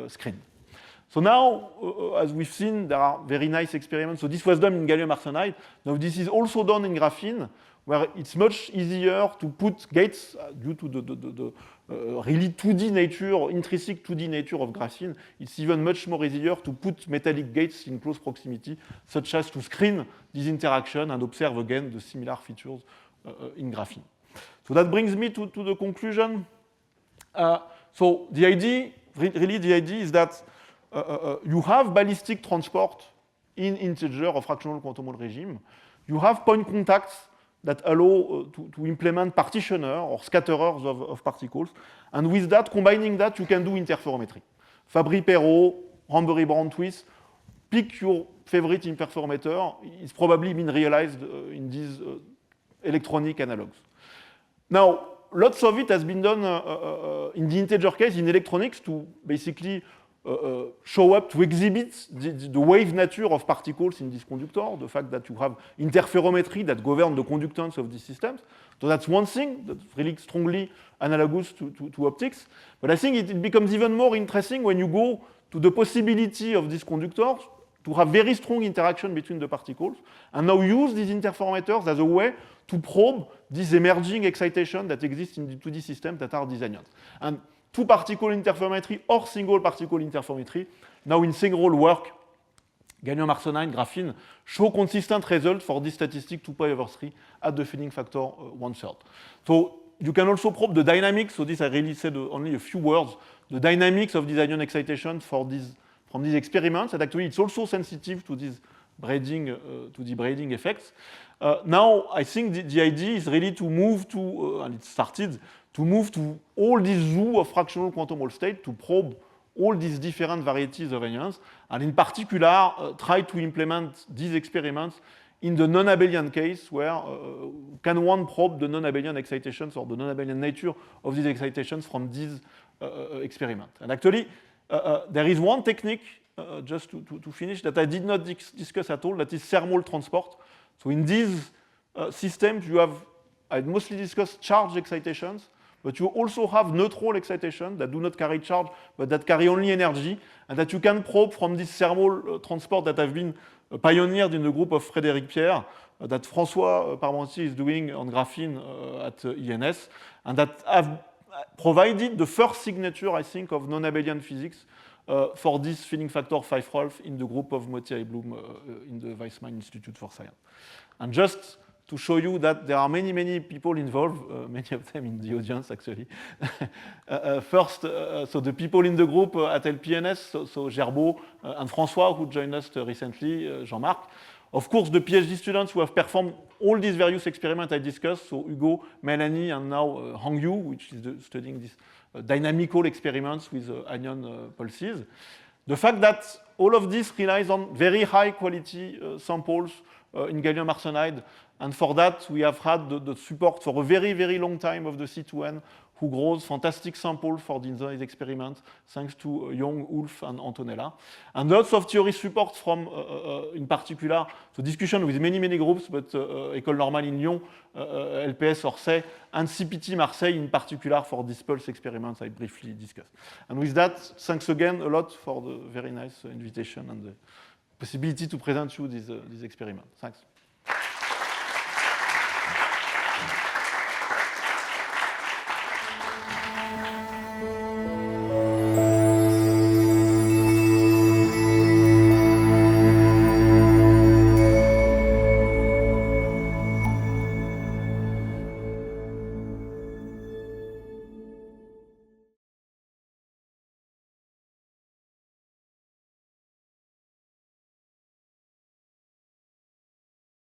screened. So now, as we've seen, there are very nice experiments. So this was done in gallium arsenide. Now this is also done in graphene, where it's much easier to put gates due to the really 2D nature, intrinsic 2D nature of graphene. It's even much more easier to put metallic gates in close proximity, such as to screen this interaction and observe again the similar features in graphene. So that brings me to the conclusion. So the idea, really the idea is that you have ballistic transport in integer or fractional quantum Hall regime. You have point contacts that allow to implement partitioner or scatterers of particles. And with that, combining that, you can do interferometry. Fabry-Perot, Ramberry-Brown twist, pick your favorite interferometer. It's probably been realized in these electronic analogs. Now, lots of it has been done in the integer case in electronics to basically show up, to exhibit the wave nature of particles in this conductor, the fact that you have interferometry that governs the conductance of these systems. So that's one thing that's really strongly analogous to optics. But I think it becomes even more interesting when you go to the possibility of these conductors to have very strong interaction between the particles, and now use these interferometers as a way to probe these emerging excitation that exist in the 2D systems that are designed. And 2 particle interferometry or single particle interferometry, now in single work, gallium arsenide, graphene, show consistent results for this statistic 2 pi over 3 at the filling factor 1/3. So you can also probe the dynamics, so this I really said only a few words, the dynamics of this ion excitation from these experiments, and actually it's also sensitive to these braiding, effects. Now I think the idea is really to move to, and it started, to move to all this zoo of fractional quantum Hall state to probe all these different varieties of ions, and in particular, try to implement these experiments in the non-abelian case, where can one probe the non-abelian excitations or the non-abelian nature of these excitations from these experiments. And actually, there is one technique, just to finish, that I did not discuss at all, that is thermal transport. So in these systems, you have, I mostly discussed charge excitations, but you also have neutral excitation that do not carry charge, but that carry only energy, and that you can probe from this thermal transport that have been pioneered in the group of Frédéric Pierre, that François Parmentier is doing on graphene at INS, and that have provided the first signature, I think, of non-abelian physics for this filling factor 5-Rolf in the group of Mottier and Blum in the Weizmann Institute for Science. And just to show you that there are many, many people involved, many of them in the audience, actually. First, so the people in the group at LPNS, so Gerbeau and François, who joined us recently, Jean-Marc. Of course, the PhD students who have performed all these various experiments I discussed, so Hugo, Melanie, and now Hang Yu, which is studying these dynamical experiments with anion pulses. The fact that all of this relies on very high quality samples in gallium arsenide, and for that we have had the support for a very, very long time of the C2N, who grows fantastic samples for these experiments, thanks to Young, Ulf, and Antonella. And lots of theory support from, in particular, the discussion with many, many groups, but École Normale in Lyon, LPS Orsay, and CPT Marseille in particular for these pulse experiments I briefly discussed. And with that, thanks again a lot for the very nice invitation and the possibility to present you these experiments. Thanks.